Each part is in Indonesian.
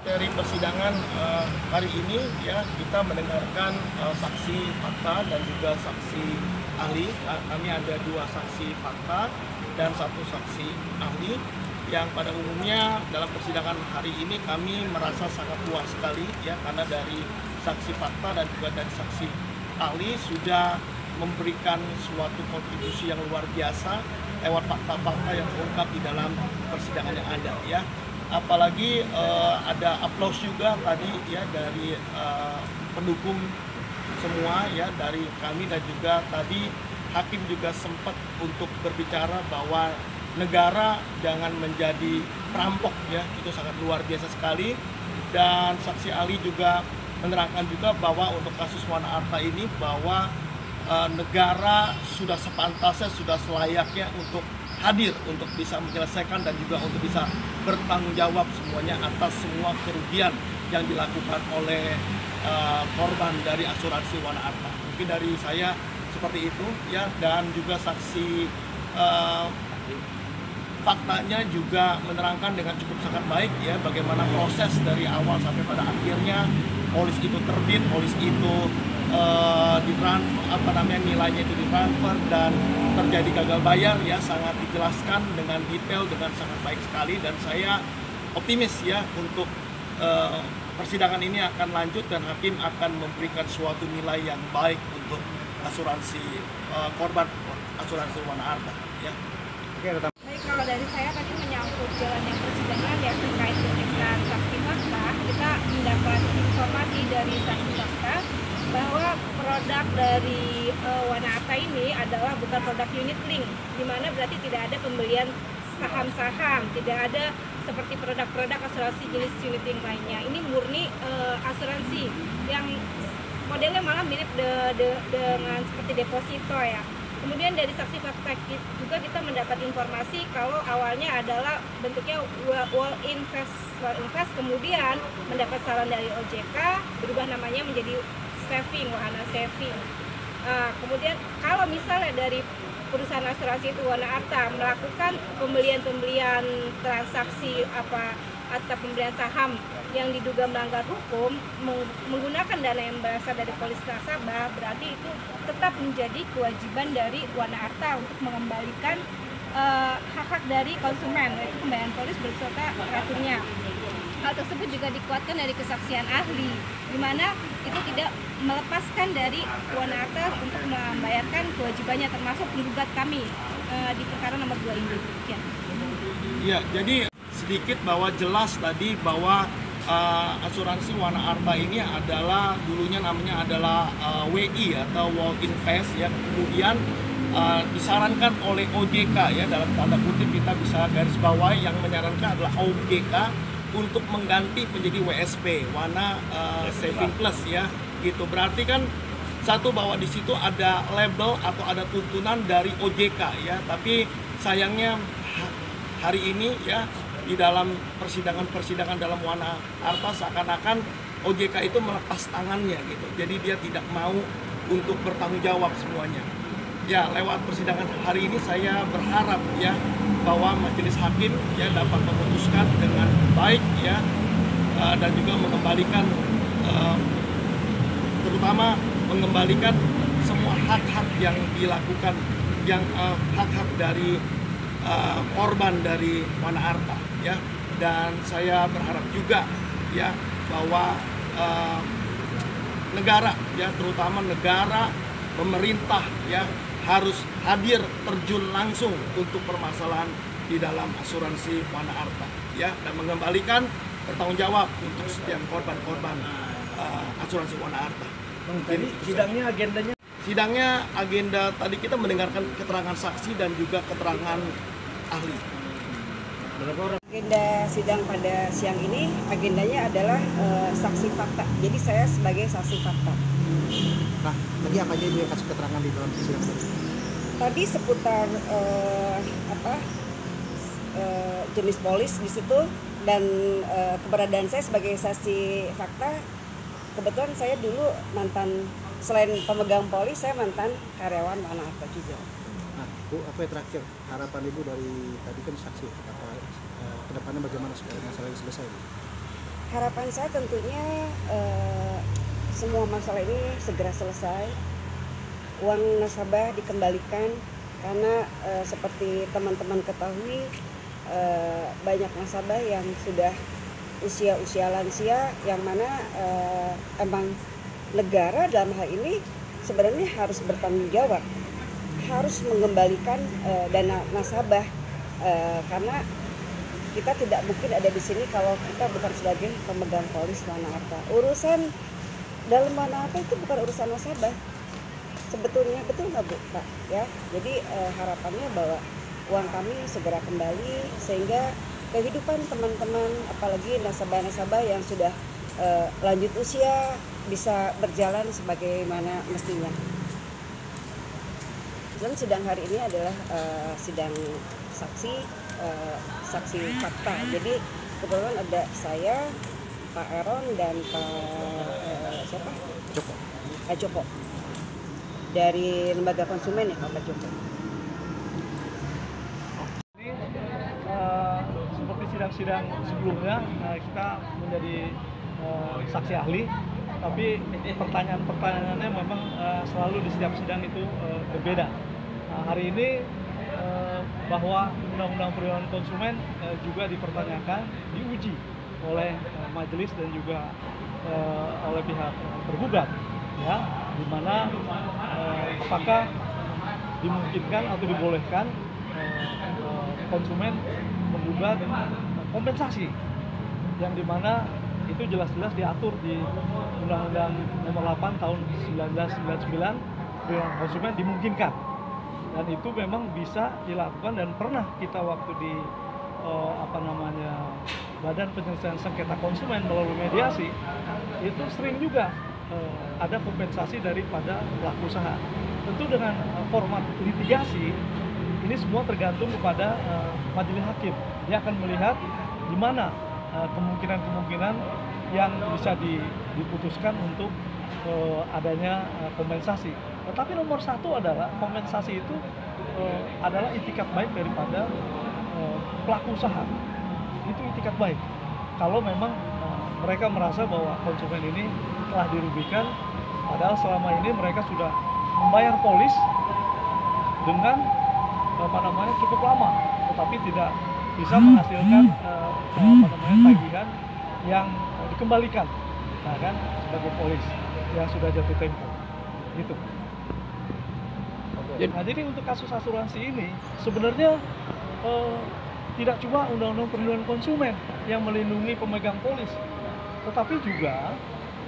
Dari persidangan hari ini ya kita mendengarkan saksi fakta dan juga saksi ahli. Kami ada 2 saksi fakta dan 1 saksi ahli yang pada umumnya dalam persidangan hari ini kami merasa sangat puas sekali ya, karena dari saksi fakta dan juga dari saksi ahli sudah memberikan suatu kontribusi yang luar biasa lewat fakta-fakta yang terungkap di dalam persidangan yang ada ya. Apalagi ada aplaus juga tadi ya dari pendukung semua ya, dari kami, dan juga tadi hakim juga sempat untuk berbicara bahwa negara jangan menjadi perampok ya, itu sangat luar biasa sekali. Dan saksi ahli juga menerangkan juga bahwa untuk kasus Wana Arta ini bahwa negara sudah sepantasnya, sudah selayaknya untuk hadir untuk bisa menyelesaikan dan juga untuk bisa bertanggung jawab semuanya atas semua kerugian yang dilakukan oleh korban dari asuransi Wana Arta. Mungkin dari saya seperti itu ya, dan juga saksi faktanya juga menerangkan dengan cukup sangat baik ya bagaimana proses dari awal sampai pada akhirnya polis itu terbit, polis itu nilainya itu ditransfer dan terjadi gagal bayar ya, sangat dijelaskan dengan detail dengan sangat baik sekali. Dan saya optimis ya untuk persidangan ini akan lanjut dan hakim akan memberikan suatu nilai yang baik untuk asuransi korban asuransi Wana Arta ya. Baik, kalau dari saya tadi menyangkut jalannya persidangan yang terkait pemeriksaan saksi fakta, kita mendapat informasi dari saksi fakta bahwa produk dari Wana Arta ini adalah bukan produk unit link, di mana berarti tidak ada pembelian saham-saham, tidak ada seperti produk-produk asuransi jenis unit link lainnya. Ini murni asuransi yang modelnya malah mirip dengan seperti deposito ya. Kemudian dari saksi fakta juga kita mendapat informasi kalau awalnya adalah bentuknya wall invest, kemudian mendapat saran dari OJK berubah namanya menjadi saving, Wahana Saving. Kemudian kalau misalnya dari perusahaan asuransi itu Wana Arta melakukan pembelian transaksi atau pembelian saham yang diduga melanggar hukum menggunakan dana yang berasal dari polis nasabah, berarti itu tetap menjadi kewajiban dari Wana Arta untuk mengembalikan hak-hak dari konsumen, yaitu pembayaran polis beserta ratunya. Hal tersebut juga dikuatkan dari kesaksian ahli, di mana itu tidak melepaskan dari Wana Arta untuk membayarkan kewajibannya, termasuk menggugat kami di perkara nomor 2 ini. Ya, jadi sedikit bahwa jelas tadi bahwa asuransi Wana Arta ini adalah dulunya namanya adalah WI atau Wall Invest ya, kemudian disarankan oleh OJK ya, dalam tanda kutip kita bisa garis bawahi, yang menyarankan adalah OJK untuk mengganti menjadi WSP, Wana Saving Plus ya, gitu. Berarti kan satu bahwa di situ ada label atau ada tuntunan dari OJK ya, tapi sayangnya hari ini ya di dalam persidangan dalam Wana Arta seakan-akan OJK itu melepas tangannya gitu. Jadi dia tidak mau untuk bertanggung jawab semuanya. Ya, lewat persidangan hari ini saya berharap ya bahwa majelis hakim ya dapat memutuskan dengan baik ya, dan juga mengembalikan terutama mengembalikan semua hak-hak yang dilakukan, yang hak-hak dari korban dari Wana Arta ya. Dan saya berharap juga ya bahwa negara ya, terutama negara, pemerintah ya harus hadir terjun langsung untuk permasalahan di dalam asuransi Wana Arta ya, dan mengembalikan bertanggung jawab untuk setiap korban-korban asuransi Wana Arta. Tadi sidangnya agendanya? Sidangnya agenda tadi kita mendengarkan keterangan saksi dan juga keterangan ahli. Berapa orang? Agenda sidang pada siang ini agendanya adalah saksi fakta. Jadi saya sebagai saksi fakta. Nah, tadi apa aja Ibu yang kasih keterangan di dalam sidang tadi? Tadi seputar jenis polis di situ dan keberadaan saya sebagai saksi fakta. Kebetulan saya dulu mantan, selain pemegang polis, saya mantan karyawan Wana Arta juga. Nah, Bu, apa yang terakhir harapan Ibu dari tadi kan saksi, kedepannya bagaimana supaya masalah ini selesai, Bu? harapan saya tentunya semua masalah ini segera selesai, uang nasabah dikembalikan, karena seperti teman-teman ketahui banyak nasabah yang sudah usia lansia, yang mana emang negara dalam hal ini sebenarnya harus bertanggung jawab, harus mengembalikan dana nasabah, karena kita tidak mungkin ada di sini kalau kita bukan sebagai pemegang polis Wana Arta. Urusan dalam Wana Arta itu bukan urusan nasabah sebetulnya, betul nggak Bu, Pak? Ya, jadi harapannya bahwa uang kami segera kembali sehingga kehidupan teman-teman, apalagi nasabah-nasabah yang sudah lanjut usia, bisa berjalan sebagaimana mestinya. Dan sidang hari ini adalah sidang saksi fakta. Jadi kebetulan ada saya, Pak Eron dan Pak siapa? Joko dari Lembaga Konsumen ya, Pak Joko. Ini seperti sidang-sidang sebelumnya kita menjadi saksi ahli, tapi pertanyaan-pertanyaannya memang selalu di setiap sidang itu berbeda. Hari ini bahwa Undang-Undang Perlindungan Konsumen juga dipertanyakan, diuji oleh majelis dan juga oleh pihak tergugat, ya, di mana apakah dimungkinkan atau dibolehkan konsumen menggugat kompensasi, yang dimana itu jelas-jelas diatur di Undang-Undang Nomor 8 Tahun 1999 Perlindungan Konsumen dimungkinkan. Dan itu memang bisa dilakukan dan pernah kita waktu di Badan Penyelesaian Sengketa Konsumen melalui mediasi itu sering juga ada kompensasi daripada pelaku usaha. Tentu dengan format litigasi ini semua tergantung kepada majelis hakim. Dia akan melihat di mana kemungkinan-kemungkinan yang bisa diputuskan untuk adanya kompensasi. Tetapi nomor satu adalah kompensasi itu adalah itikat baik daripada pelaku usaha. Itu itikat baik. Kalau memang mereka merasa bahwa konsumen ini telah dirugikan, padahal selama ini mereka sudah membayar polis dengan cukup lama, tetapi tidak bisa menghasilkan tagihan yang dikembalikan, nah kan, sebagai polis yang sudah jatuh tempo, gitu. Nah, jadi untuk kasus asuransi ini sebenarnya tidak cuma Undang-Undang Perlindungan Konsumen yang melindungi pemegang polis, tetapi juga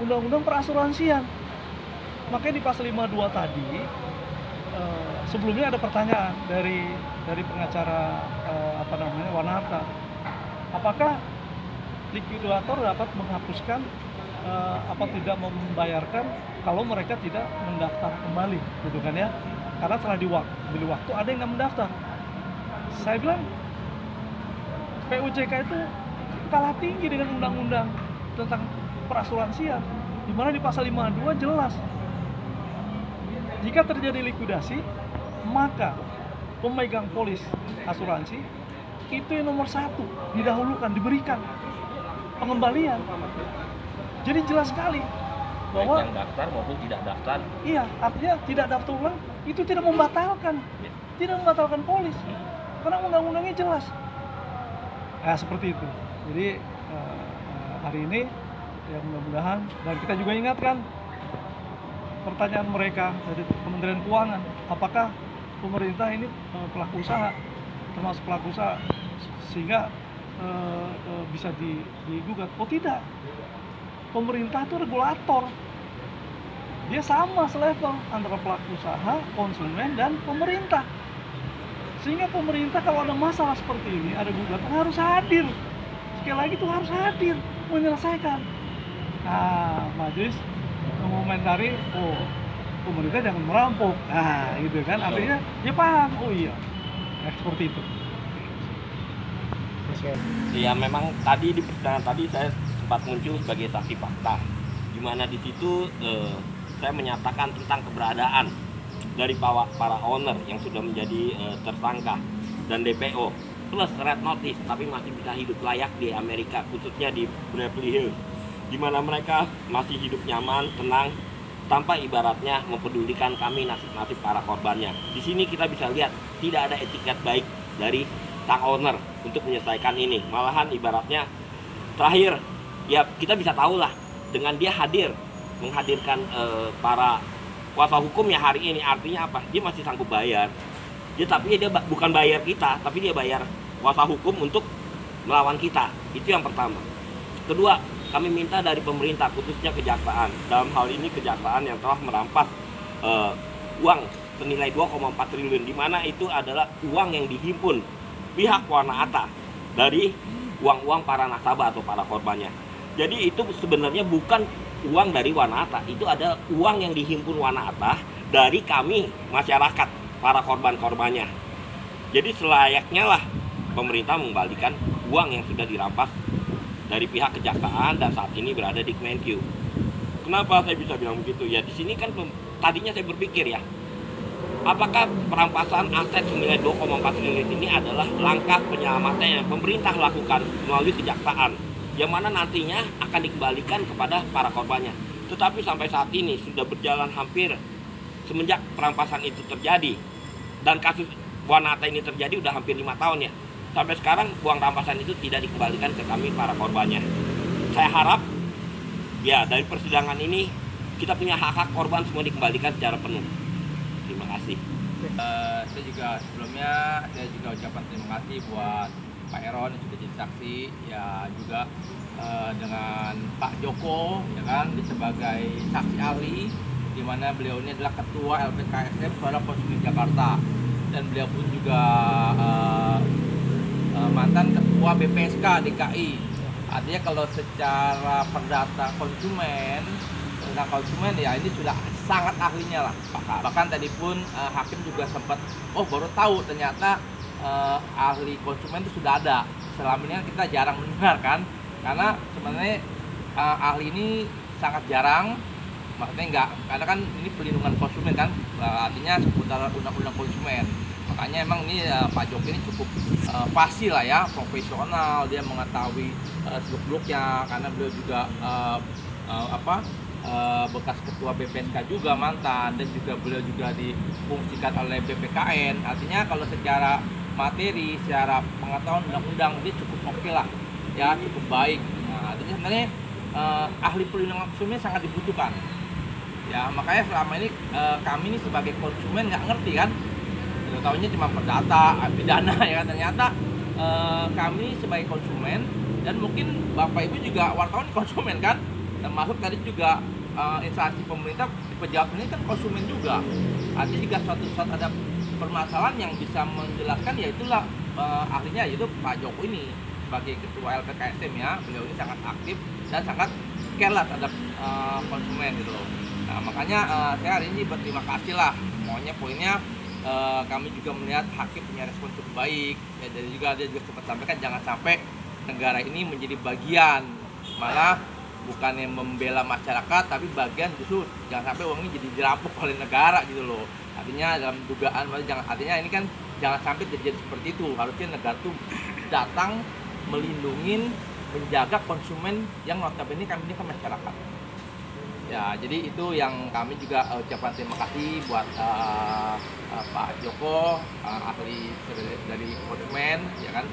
Undang-Undang Perasuransian. Makanya di pasal 52 tadi sebelumnya ada pertanyaan dari pengacara Wana Arta, apakah likuidator dapat menghapuskan apa tidak membayarkan kalau mereka tidak mendaftar kembali, gitu kan ya? Karena setelah dibeli waktu ada yang nggak mendaftar. Saya bilang PUJK itu kalah tinggi dengan undang-undang tentang perasuransian, di mana di pasal 52 jelas jika terjadi likuidasi maka pemegang polis asuransi itu yang nomor satu didahulukan, diberikan pengembalian. Jadi jelas sekali bahwa yang daftar maupun tidak daftar. Iya, artinya tidak daftar ulang itu tidak membatalkan, tidak membatalkan polis, karena undang-undangnya jelas. Nah, seperti itu. Jadi hari ini ya mudah-mudahan, dan kita juga ingatkan pertanyaan mereka dari Kementerian Keuangan, apakah pemerintah ini pelaku usaha, termasuk pelaku usaha, sehingga bisa digugat. Oh tidak, pemerintah itu regulator, dia sama selevel antara pelaku usaha, konsumen, dan pemerintah. Sehingga pemerintah kalau ada masalah seperti ini, ada gugatan, harus hadir. Sekali lagi itu harus hadir menyelesaikan. Nah, majelis mengomentari, oh pemerintah jangan merampok, nah gitu kan, artinya dia paham, oh iya, nah, seperti itu. Ya memang tadi di persidangan tadi saya sempat muncul sebagai saksi fakta, di mana di situ saya menyatakan tentang keberadaan dari para owner yang sudah menjadi tersangka dan DPO plus red notice, tapi masih bisa hidup layak di Amerika, khususnya di Beverly Hills, di mana mereka masih hidup nyaman, tenang, tanpa ibaratnya mempedulikan kami nasib-nasib para korbannya. Di sini kita bisa lihat tidak ada etiket baik dari sang owner untuk menyelesaikan ini. Malahan ibaratnya terakhir ya kita bisa tahu lah dengan dia menghadirkan para kuasa hukumnya hari ini, artinya apa? Dia masih sanggup bayar. Tapi dia bukan bayar kita, tapi dia bayar kuasa hukum untuk melawan kita. Itu yang pertama. Kedua, kami minta dari pemerintah, khususnya kejaksaan, dalam hal ini kejaksaan yang telah merampas uang senilai 2,4 triliun, di mana itu adalah uang yang dihimpun pihak Wana-Ata dari uang-uang para nasabah atau para korbannya. Jadi itu sebenarnya bukan uang dari Wana-Ata, itu ada uang yang dihimpun Wana-Ata dari kami masyarakat, para korban-korbannya. Jadi selayaknya lah pemerintah mengembalikan uang yang sudah dirampas dari pihak kejaksaan dan saat ini berada di Kemenkyu. Kenapa saya bisa bilang begitu? Ya di sini kan tadinya saya berpikir ya, apakah perampasan aset senilai 2,4 triliun ini adalah langkah penyelamatan yang pemerintah lakukan melalui kejaksaan, yang mana nantinya akan dikembalikan kepada para korbannya. Tetapi sampai saat ini sudah berjalan hampir semenjak perampasan itu terjadi dan kasus Wana-Ata ini terjadi udah hampir 5 tahun ya. Sampai sekarang uang rampasan itu tidak dikembalikan ke kami para korbannya. Saya harap ya dari persidangan ini kita punya hak-hak korban semua dikembalikan secara penuh. Terima kasih. Saya juga sebelumnya ucapkan terima kasih buat Pak Eron yang sudah jadi saksi, ya juga dengan Pak Joko ya kan sebagai saksi ahli, di mana beliau ini adalah ketua LPKSM Suara Konsumen Jakarta, dan beliau pun juga mantan ketua BPSK DKI. Artinya kalau secara perdata konsumen, tentang konsumen ya ini sudah sangat ahlinya lah. Bahkan tadi pun hakim juga sempat baru tahu ternyata ahli konsumen itu sudah ada. Selama ini kita jarang mendengar kan, karena sebenarnya ahli ini sangat jarang. Maksudnya karena kan ini pelindungan konsumen kan, artinya seputar undang-undang konsumen. Makanya emang ini Pak Jokowi ini cukup fasih lah ya, profesional, dia mengetahui seluk-beluknya, karena beliau juga bekas ketua BPSK juga mantan, dan juga beliau juga difungsikan oleh BPKN. Artinya kalau secara materi, secara pengetahuan undang-undang dia cukup oke lah ya, cukup baik. Nah, artinya sebenarnya ahli perlindungan konsumen sangat dibutuhkan ya. Makanya selama ini kami ini sebagai konsumen nggak ngerti kan, tahunya cuma perdata, pidana ya kan. Ternyata kami sebagai konsumen, dan mungkin Bapak Ibu juga wartawan konsumen kan, termasuk tadi juga instansi pemerintah di pejabat ini kan konsumen juga. Artinya jika suatu saat ada permasalahan yang bisa menjelaskan, ya itulah ahlinya, yaitu Pak Joko ini sebagai ketua LPKSM ya. Beliau ini sangat aktif dan sangat care lah terhadap konsumen gitu loh. Nah makanya saya hari ini berterima kasih lah. Poinnya kami juga melihat hakim punya respon cukup baik ya, dan juga dia juga sempat sampaikan jangan sampai negara ini menjadi bagian, malah bukannya membela masyarakat, tapi bagian justru jangan sampai uang ini jadi dirampok oleh negara gitu loh. Artinya dalam dugaan, artinya ini kan jangan sampai terjadi seperti itu. Harusnya negara tuh datang melindungi, menjaga konsumen yang notabene kami ini kan masyarakat. Ya, jadi itu yang kami juga ucapkan terima kasih buat Pak Joko, ahli dari konsumen, ya kan.